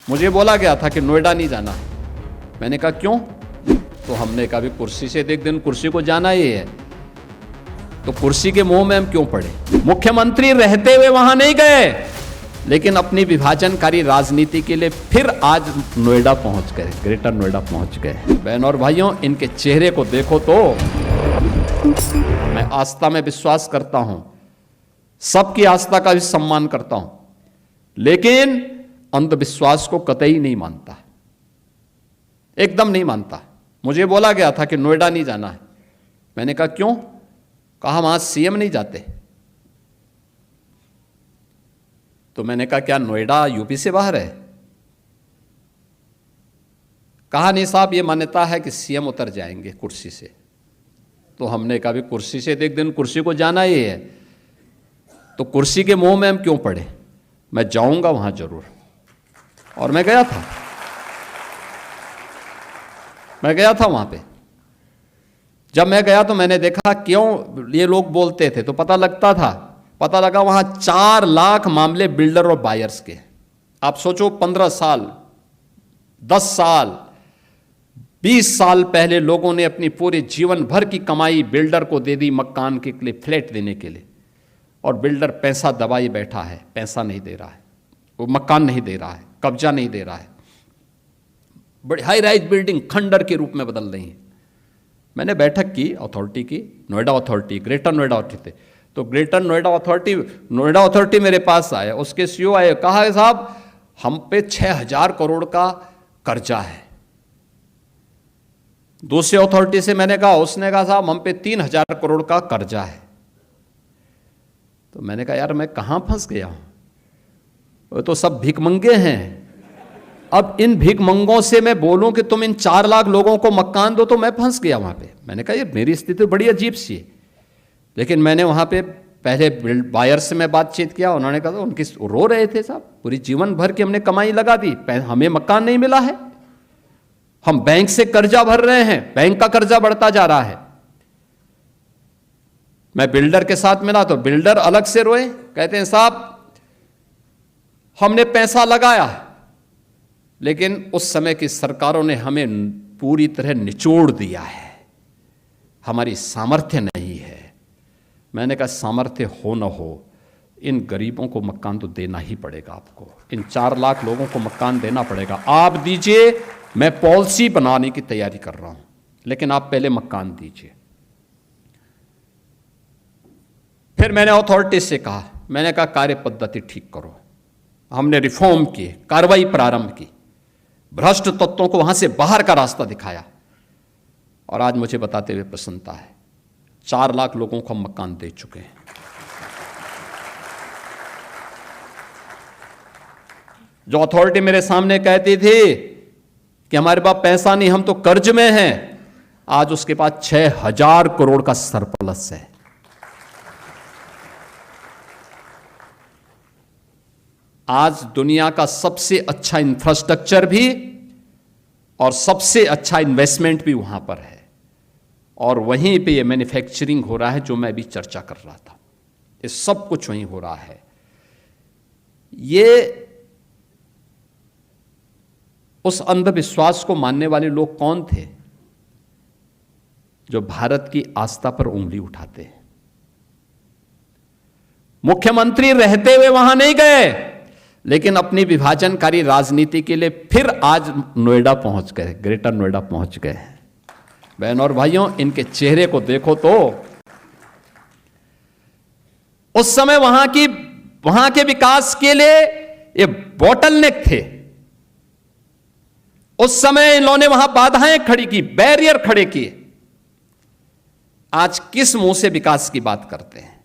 मुझे बोला गया था कि नोएडा नहीं जाना है। मैंने कहा क्यों? तो हमने कहा भी कुर्सी से एक दिन कुर्सी को जाना ही है, तो कुर्सी के मोह में हम क्यों पड़े। मुख्यमंत्री रहते हुए वहां नहीं गए, लेकिन अपनी विभाजनकारी राजनीति के लिए फिर आज नोएडा पहुंच गए, ग्रेटर नोएडा पहुंच गए। बहन और भाइयों, इनके चेहरे को देखो तो मैं आस्था में विश्वास करता हूं, सबकी आस्था का भी सम्मान करता हूं, लेकिन अंधविश्वास को कतई नहीं मानता, एकदम नहीं मानता। मुझे बोला गया था कि नोएडा नहीं जाना है। मैंने कहा क्यों? कहा वहां सीएम नहीं जाते। तो मैंने कहा क्या नोएडा यूपी से बाहर है? कहा नहीं साहब, ये मान्यता है कि सीएम उतर जाएंगे कुर्सी से। तो हमने कहा भी कुर्सी से एक दिन कुर्सी को जाना ही है, तो कुर्सी के मोह में हम क्यों पड़े। मैं जाऊंगा वहां जरूर। और मैं गया था वहां पे। जब मैं गया तो मैंने देखा क्यों ये लोग बोलते थे, तो पता लगा वहां 4 लाख मामले बिल्डर और बायर्स के। आप सोचो 15 साल, 10 साल, 20 साल पहले लोगों ने अपनी पूरे जीवन भर की कमाई बिल्डर को दे दी मकान के लिए, फ्लैट देने के लिए, और बिल्डर पैसा दबाई बैठा है, पैसा नहीं दे रहा है, वो मकान नहीं दे रहा है, कब्जा नहीं दे रहा है, बड़ी हाई राइज बिल्डिंग खंडर के रूप में बदल रही है। मैंने बैठक की अथॉरिटी की, Noida authority, greater Noida authority. तो ग्रेटर नोएडा अथॉरिटी मेरे पास आए, उसके सीईओ आए, कहा साहब हम पे 6000 करोड़ का कर्जा है। दूसरी अथॉरिटी से मैंने कहा, उसने कहा साहब हम पे 3000 करोड़ का कर्जा है। तो मैंने कहा यार मैं कहां फंस गया हूं, वो तो सब भिखमंगे हैं। अब इन भिखमंगों से मैं बोलूं कि तुम इन 4 लाख लोगों को मकान दो, तो मैं फंस गया वहां पे। मैंने कहा ये मेरी स्थिति बड़ी अजीब सी है। लेकिन मैंने वहां पे पहले बायर से मैं बातचीत किया, उन्होंने कहा उनकी रो रहे थे साहब, पूरी जीवन भर की हमने कमाई लगा दी, हमें मकान नहीं मिला है, हम बैंक से कर्जा भर रहे हैं, बैंक का कर्जा बढ़ता जा रहा है। मैं बिल्डर के साथ मिला तो बिल्डर अलग से रोए, कहते हैं साहब हमने पैसा लगाया, लेकिन उस समय की सरकारों ने हमें पूरी तरह निचोड़ दिया है, हमारी सामर्थ्य नहीं है। मैंने कहा सामर्थ्य हो न हो, इन गरीबों को मकान तो देना ही पड़ेगा आपको, इन 4 लाख लोगों को मकान देना पड़ेगा। आप दीजिए, मैं पॉलिसी बनाने की तैयारी कर रहा हूं, लेकिन आप पहले मकान दीजिए। फिर मैंने अथॉरिटी से कहा, मैंने कहा कार्य पद्धति ठीक करो। हमने रिफॉर्म किए, कार्रवाई प्रारंभ की, भ्रष्ट तत्वों को वहां से बाहर का रास्ता दिखाया, और आज मुझे बताते हुए प्रसन्नता है 4 लाख लोगों को हम मकान दे चुके हैं। जो अथॉरिटी मेरे सामने कहती थी कि हमारे पास पैसा नहीं, हम तो कर्ज में हैं, आज उसके पास 6000 करोड़ का सरप्लस है। आज दुनिया का सबसे अच्छा इंफ्रास्ट्रक्चर भी और सबसे अच्छा इन्वेस्टमेंट भी वहां पर है, और वहीं पे ये मैन्युफैक्चरिंग हो रहा है जो मैं अभी चर्चा कर रहा था, ये सब कुछ वहीं हो रहा है। ये उस अंधविश्वास को मानने वाले लोग कौन थे जो भारत की आस्था पर उंगली उठाते हैं। मुख्यमंत्री रहते हुए वहां नहीं गए, लेकिन अपनी विभाजनकारी राजनीति के लिए फिर आज नोएडा पहुंच गए, ग्रेटर नोएडा पहुंच गए। बहन और भाइयों, इनके चेहरे को देखो तो उस समय वहां के विकास के लिए ये बॉटलनेक थे। उस समय इन्होंने वहां बाधाएं खड़ी की, बैरियर खड़े किए। आज किस मुंह से विकास की बात करते हैं।